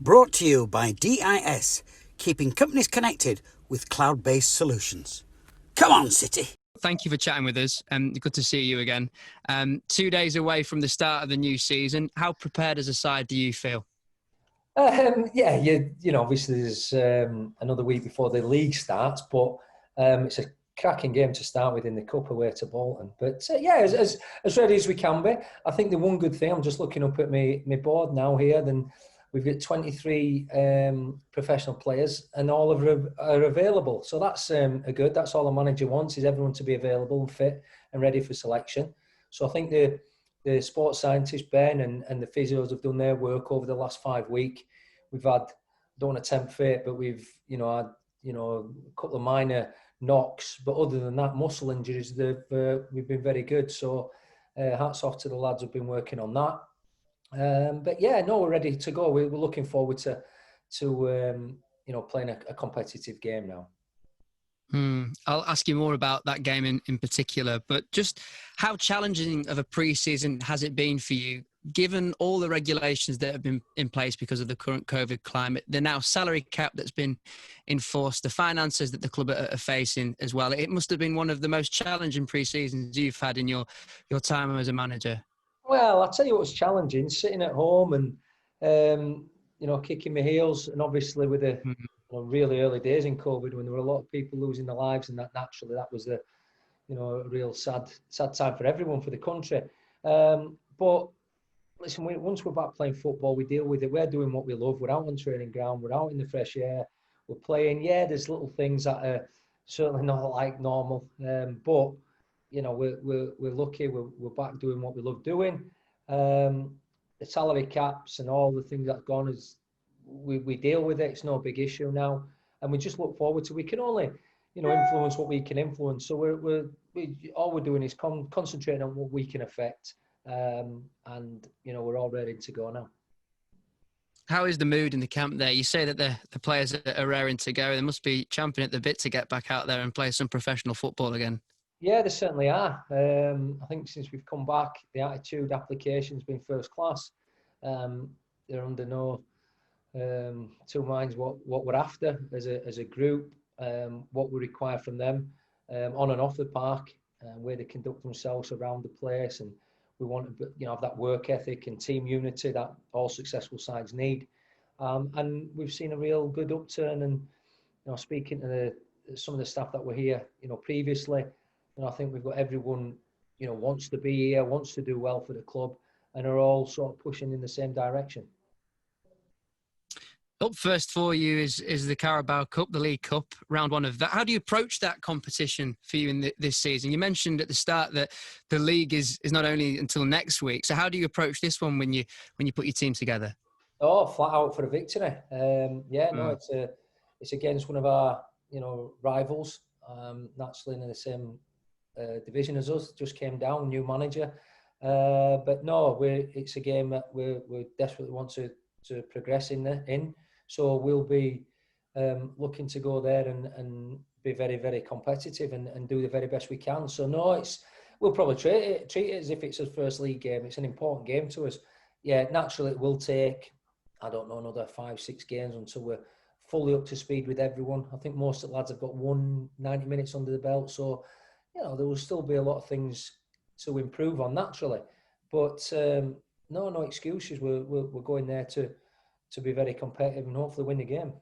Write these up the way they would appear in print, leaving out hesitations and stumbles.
Brought to you by DIS, keeping companies connected with cloud-based solutions. Come on, City. Thank you for chatting with us. Good to see you again. 2 days away from the start of the new season. How prepared as a side do you feel? Obviously there's another week before the league starts, but it's a cracking game to start with in the Cup away to Bolton. But as ready as we can be. I think the one good thing, I'm just looking up at my board now here, then we've got 23 professional players and all of them are available. So that's good. That's all a manager wants, is everyone to be available and fit and ready for selection. So I think the sports scientist, Ben, and the physios have done their work over the last 5 weeks. We've had, don't attempt fate, but we've, had, a couple of minor knocks. But other than that, muscle injuries, we've been very good. So hats off to the lads who've been working on that. We're ready to go. We're looking forward to playing a competitive game now. I'll ask you more about that game in particular, but just how challenging of a pre-season has it been for you, given all the regulations that have been in place because of the current COVID climate, the now salary cap that's been enforced, the finances that the club are facing as well? It must have been one of the most challenging pre-seasons you've had in your time as a manager. Well, I'll tell you what was challenging, sitting at home and, kicking my heels, and obviously with the really early days in COVID when there were a lot of people losing their lives, and that naturally that was a real sad time for everyone, for the country. But listen, once we're back playing football, we deal with it. We're doing what we love. We're out on training ground. We're out in the fresh air. We're playing. Yeah, there's little things that are certainly not like normal, but we're lucky. We're back doing what we love doing. The salary caps and all the things that's gone is we deal with it. It's no big issue now, and we just look forward to. We can only influence what we can influence. So all we're doing is concentrating on what we can affect, and we're all ready to go now. How is the mood in the camp there? You say that the players are raring to go. They must be champing at the bit to get back out there and play some professional football again. Yeah, they certainly are. I think since we've come back, the attitude application's been first class. They're under no two minds what we're after as a group, what we require from them on and off the park, where they conduct themselves around the place, and we want to have that work ethic and team unity that all successful sides need. And we've seen a real good upturn. And speaking to some of the staff that were here, previously, I think we've got everyone, wants to be here, wants to do well for the club, and are all sort of pushing in the same direction. Up first for you is the Carabao Cup, the League Cup, round one of that. How do you approach that competition for you in this season? You mentioned at the start that the league is not only until next week. So how do you approach this one when you put your team together? Oh, flat out for a victory. It's against one of our rivals, naturally in the same division as us. Just came down, new manager, but no, it's a game that we desperately want to progress in. So we'll be looking to go there and be very, very competitive and do the very best we can. So no, we'll probably treat it as if it's a first league game. It's an important game to us. Yeah, naturally it will take, I don't know, another 5-6 games until we're fully up to speed with everyone. I think most of the lads have got 90 minutes under the belt. So, there will still be a lot of things to improve on naturally. But no excuses. We're going there to be very competitive and hopefully win the game.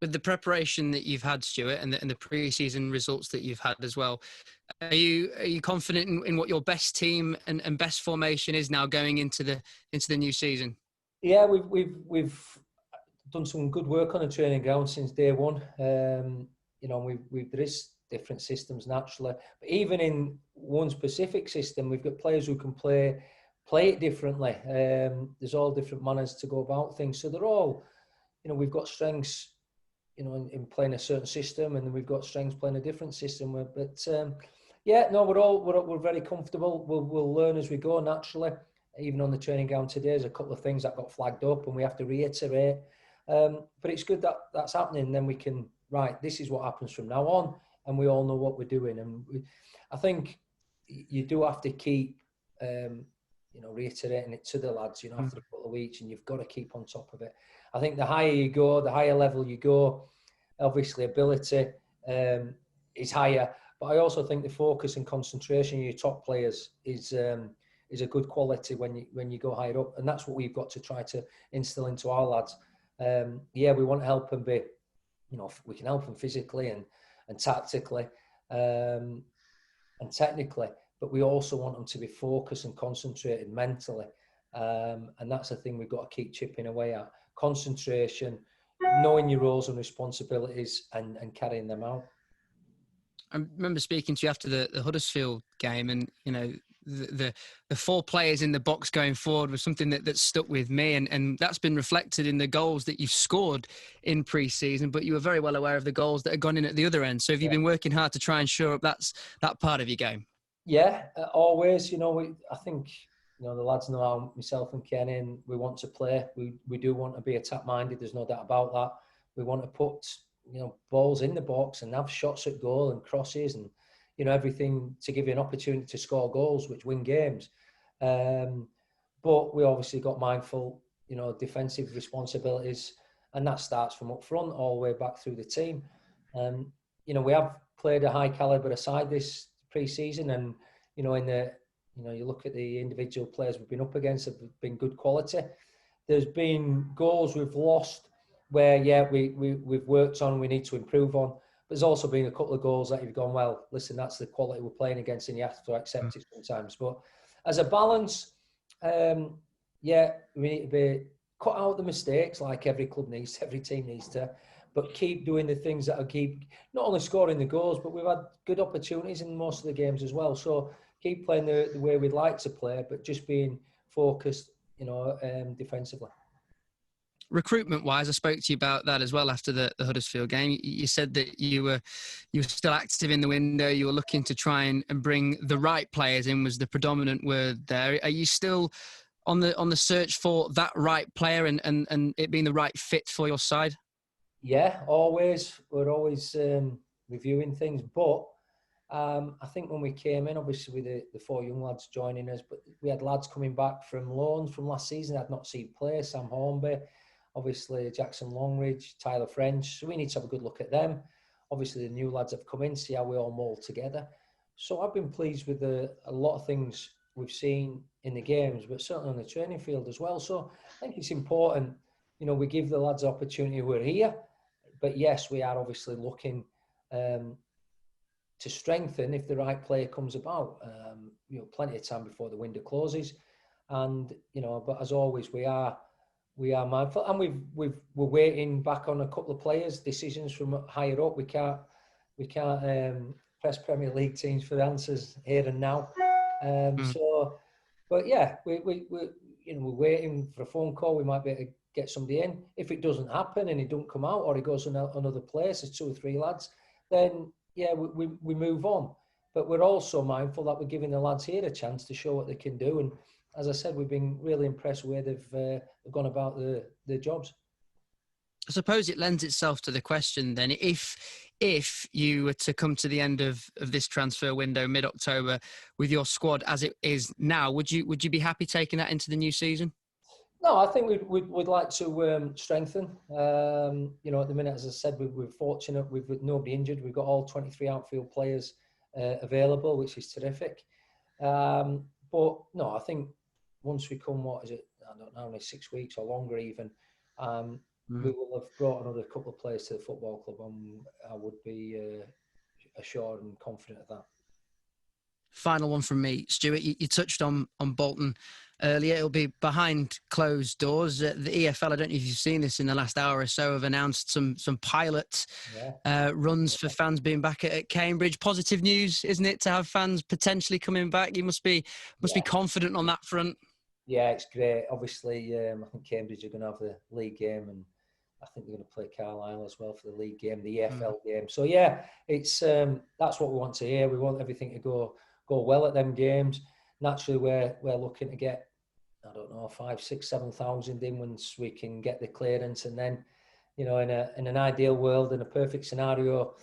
With the preparation that you've had, Stuart, and the pre-season results that you've had as well, are you confident in what your best team and best formation is now going into the new season? Yeah, we've done some good work on the training ground since day one. There is different systems naturally, but even in one specific system, we've got players who can play it differently. There's all different manners to go about things. So they're all, we've got strengths, in playing a certain system, and then we've got strengths playing a different system. But we're very comfortable. We'll learn as we go naturally. Even on the training ground today, there's a couple of things that got flagged up, and we have to reiterate. But it's good that that's happening. And then we can, this is what happens from now on, and we all know what we're doing. And I think you do have to keep reiterating it to the lads, after a couple of weeks, and you've got to keep on top of it. I think the higher you go, the higher level you go, obviously ability is higher, but I also think the focus and concentration of your top players is a good quality when you go higher up, and that's what we've got to try to instill into our lads. We want to help them be, we can help them physically and tactically and technically, but we also want them to be focused and concentrated mentally, and that's the thing we've got to keep chipping away at: concentration, knowing your roles and responsibilities, and carrying them out. I remember speaking to you after the Huddersfield game, and the 4 players in the box going forward was something that stuck with me, and that's been reflected in the goals that you've scored in pre-season, but you were very well aware of the goals that had gone in at the other end. So have you been working hard to try and shore up that part of your game? Yeah, always. I think the lads know how myself and Kenny, and we want to play. We do want to be attack-minded. There's no doubt about that. We want to put balls in the box and have shots at goal and crosses and everything to give you an opportunity to score goals which win games. But we obviously got mindful, defensive responsibilities, and that starts from up front all the way back through the team. We have played a high caliber side this pre-season, and in the you look at the individual players we've been up against have been good quality. There's been goals we've lost where we've worked on, we need to improve on. But there's also been a couple of goals that you've gone, well, listen, that's the quality we're playing against, and you have to accept it sometimes. But as a balance, we need to be cut out the mistakes like every club needs, every team needs to, but keep doing the things that will keep not only scoring the goals, but we've had good opportunities in most of the games as well. So keep playing the way we'd like to play, but just being focused, defensively. Recruitment-wise, I spoke to you about that as well after the Huddersfield game. You said that you were still active in the window. You were looking to try and bring the right players in, was the predominant word there. Are you still on the search for that right player and it being the right fit for your side? Yeah, always. We're always reviewing things, but I think when we came in, obviously with the 4 young lads joining us, but we had lads coming back from loans from last season that had not seen play. Sam Hornby, obviously Jackson Longridge, Tyler French. So we need to have a good look at them. Obviously the new lads have come in, see how we all mould together. So I've been pleased with a lot of things we've seen in the games, but certainly on the training field as well. So I think it's important, we give the lads the opportunity who are here. But yes, we are obviously looking to strengthen if the right player comes about. Plenty of time before the window closes, and but as always, we are mindful, and we're waiting back on a couple of players' decisions from higher up. We can't press Premier League teams for the answers here and now. So, but yeah, we're waiting for a phone call. We might be able to get somebody in. If it doesn't happen and he don't come out, or he goes another place, there's 2 or 3 lads, then yeah, we move on. But we're also mindful that we're giving the lads here a chance to show what they can do. And as I said, we've been really impressed with where they've gone about their jobs. I suppose it lends itself to the question then, if you were to come to the end of this transfer window mid-October with your squad as it is now, would you be happy taking that into the new season? No, I think we'd like to strengthen. At the minute, as I said, we're fortunate. We've got nobody injured. We've got all 23 outfield players available, which is terrific. But no, I think once we come, I don't know, 6 weeks or longer even, we will have brought another couple of players to the football club, and I would be assured and confident of that. Final one from me, Stuart. You touched on Bolton earlier. It'll be behind closed doors. The EFL, I don't know if you've seen this in the last hour or so, have announced some pilot runs for fans being back at Cambridge. Positive news, isn't it, to have fans potentially coming back? You must be confident on that front. Yeah, it's great. Obviously, I think Cambridge are going to have the league game, and I think they're going to play Carlisle as well for the league game, the EFL game. So yeah, it's that's what we want to hear. We want everything to go well at them games. Naturally, we're looking to get, 5,000, 6,000, 7,000 in once we can get the clearance, and then, in an ideal world, in a perfect scenario,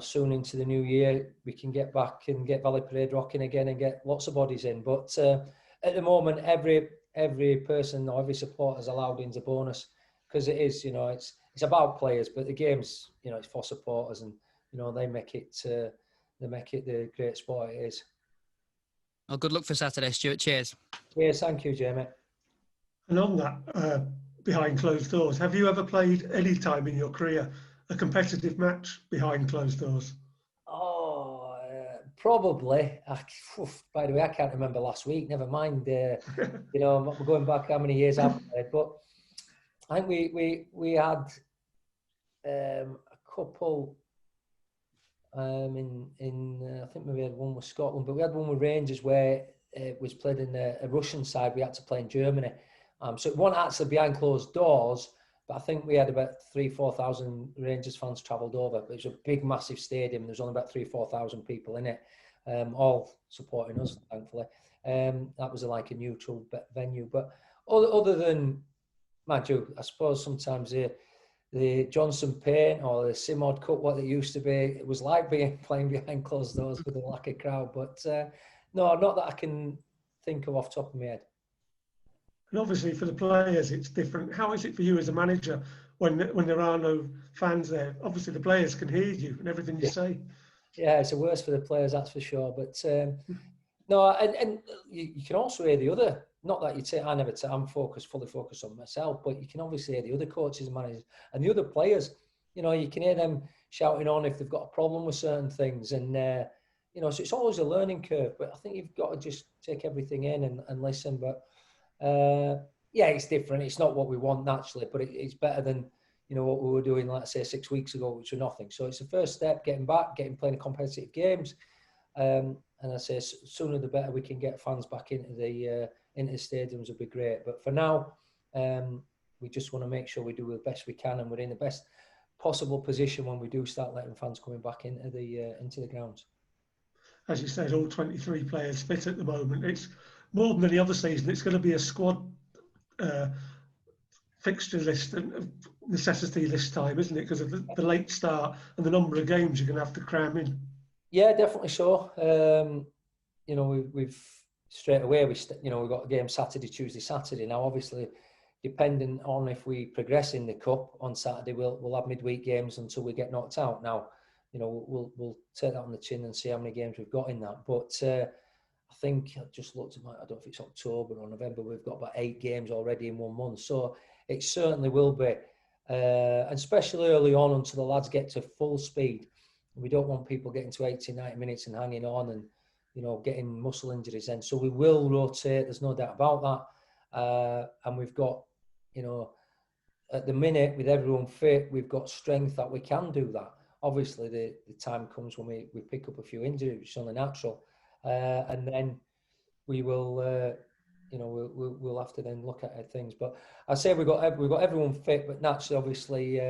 soon into the new year, we can get back and get Valley Parade rocking again and get lots of bodies in. But at the moment, every person or every supporter is allowed into bonus, because it is, it's about players, but the game's, it's for supporters, and they make it the great sport it is. Well, good luck for Saturday, Stuart. Cheers. Cheers, thank you, Jamie. And on that, behind closed doors, have you ever played any time in your career a competitive match behind closed doors? Oh, probably. By the way, I can't remember last week. Never mind. I'm going back how many years I've played, but I think we had a couple. I think maybe we had one with Scotland, but we had one with Rangers where it was played in a Russian side. We had to play in Germany, so it wasn't actually behind closed doors. But I think we had about 3,000-4,000 Rangers fans travelled over. But it was a big, massive stadium. There's only about 3,000-4,000 people in it, all supporting us, thankfully. That was like a neutral venue. But other than, mind you, I suppose sometimes the Johnson Paint or the Simod Cup, what it used to be, it was like playing behind closed doors with a lack of crowd. But no, not that I can think of off the top of my head. And obviously for the players, it's different. How is it for you as a manager when there are no fans there? Obviously the players can hear you and everything you say. Yeah, it's the worst for the players, that's for sure. But no, and you can also hear the other. Not that you'd say I'm fully focused on myself, but you can obviously hear the other coaches and managers and the other players. You can hear them shouting on if they've got a problem with certain things, and so it's always a learning curve. But I think you've got to just take everything in and listen. But yeah, it's different. It's not what we want naturally, but it's better than what we were doing, let's say 6 weeks ago, which were nothing. So it's the first step, getting back, playing competitive games, and I say sooner the better we can get fans back into the stadiums would be great. But for now, we just want to make sure we do the best we can, and we're in the best possible position when we do start letting fans coming back into the grounds. As you said, all 23 players fit at the moment. It's more than any other season. It's going to be a squad fixture list and necessity this time, isn't it? Because of the late start and the number of games you're going to have to cram in. Yeah, definitely so. We've straight away we've got a game Saturday, Tuesday, Saturday. Now, obviously, depending on if we progress in the cup on Saturday, we'll have midweek games until we get knocked out. Now, we'll take that on the chin and see how many games we've got in that. But I think I just looked at I don't know if it's October or November. We've got about 8 games already in 1 month, so it certainly will be, and especially early on until the lads get to full speed. We don't want people getting to 80, 90 minutes and hanging on and getting muscle injuries then. So we will rotate. There's no doubt about that. And we've got, at the minute with everyone fit, we've got strength that we can do that. Obviously, the time comes when we pick up a few injuries, which is only natural, and then we will, we'll have to then look at things. But I say we've got everyone fit, but naturally, obviously,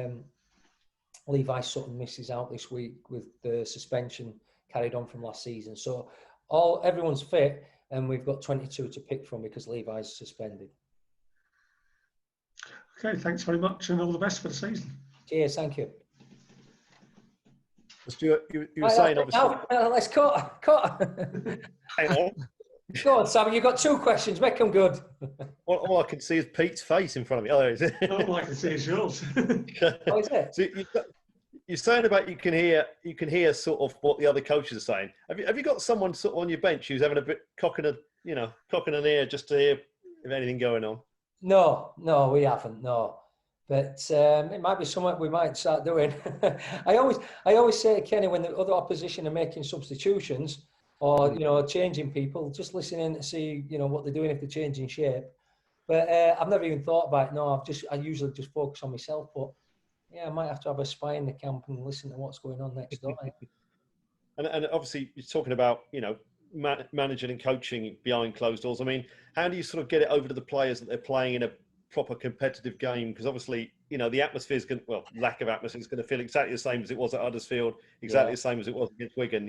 Levi Sutton misses out this week with the suspension carried on from last season. So everyone's fit, and we've got 22 to pick from because Levi's suspended. Okay, thanks very much, and all the best for the season. Cheers, thank you. Stuart, you were saying obviously. Let's cut. Hang on. Go on, Sam. You've got 2 questions. Make them good. All I can see is Pete's face in front of me. Oh, there it is. All I can see is yours. Oh, is it? So you're saying about you can hear sort of what the other coaches are saying. Have you got someone sort of on your bench who's having a bit cocking an ear just to hear if anything going on? No, we haven't. No, but it might be something we might start doing. I always say to Kenny, when the other opposition are making substitutions or changing people, just listening to see what they're doing if they're changing shape. But I've never even thought about it. No, I usually just focus on myself. But yeah, I might have to have a spy in the camp and listen to what's going on next door. And obviously, you're talking about managing and coaching behind closed doors. I mean, how do you sort of get it over to the players that they're playing in a proper competitive game? Because obviously, the atmosphere is lack of atmosphere is going to feel exactly the same as it was at Huddersfield, exactly the same as it was against Wigan.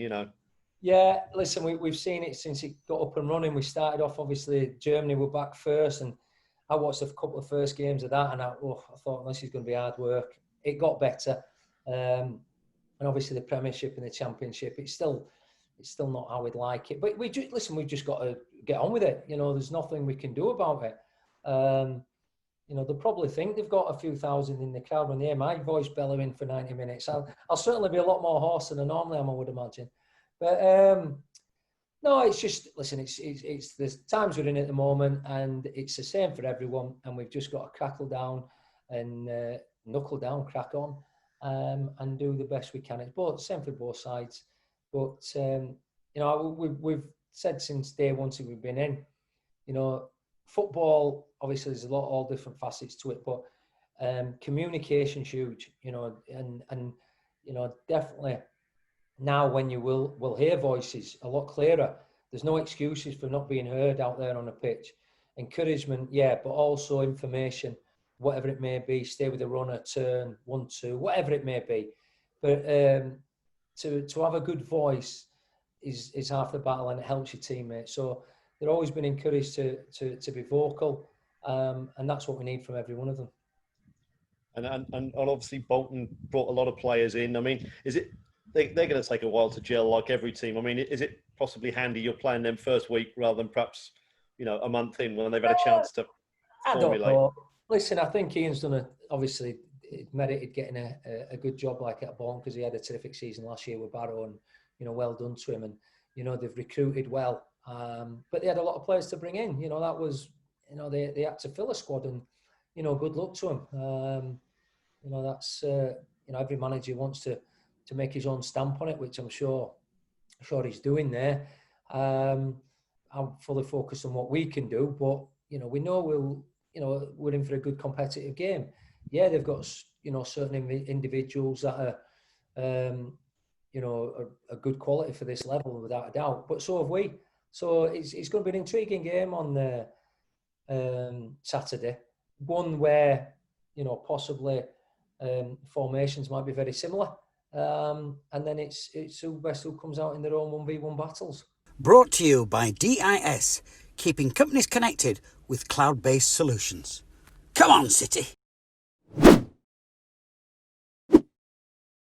Yeah, listen, we've seen it since it got up and running. We started off, obviously, Germany were back first, and I watched a couple of first games of that, and I thought, this is going to be hard work. It got better, and obviously the Premiership and the Championship, it's still still not how we'd like it. But we've just got to get on with it. You know, there's nothing we can do about it. You know, they'll probably think they've got a few thousand in the crowd when they hear my voice bellowing for 90 minutes. I'll certainly be a lot more hoarse than I normally am, I would imagine. But no, it's just, listen, it's the times we're in at the moment, and it's the same for everyone. And we've just got to crackle down and knuckle down, crack on, and do the best we can. It's both, same for both sides. But, you know, we've said since day one since we've been in, you know, football, obviously there's all different facets to it, but communication's huge, you know, and you know, definitely now when you will hear voices a lot clearer. There's no excuses for not being heard out there on a pitch. Encouragement, yeah, but also information, whatever it may be, stay with the runner, turn, 1-2, whatever it may be. But to have a good voice is half the battle, and it helps your teammates. So they've always been encouraged to be vocal, and that's what we need from every one of them. And obviously Bolton brought a lot of players in. I mean, is it they're going to take a while to gel like every team? I mean, is it possibly handy you're playing them first week rather than perhaps, you know, a month in when they've had a chance to formulate? I don't know. Listen, I think Ian's done obviously merited getting a good job like at Bolton, because he had a terrific season last year with Barrow, and you know, well done to him. And you know, they've recruited well, but they had a lot of players to bring in. You know, that was, you know, they had to fill a squad, and you know, good luck to them. You know, that's you know, every manager wants to make his own stamp on it, which I'm sure he's doing there. I'm fully focused on what we can do, but you know, we know we're in for a good competitive game. Yeah, they've got, you know, certain individuals that are you know, a good quality for this level without a doubt, but so have we. So it's going to be an intriguing game on Saturday, one where, you know, possibly formations might be very similar, and then it's who best who comes out in their own 1v1 battles. Brought to you by DIS, keeping companies connected with cloud-based solutions. Come on, City!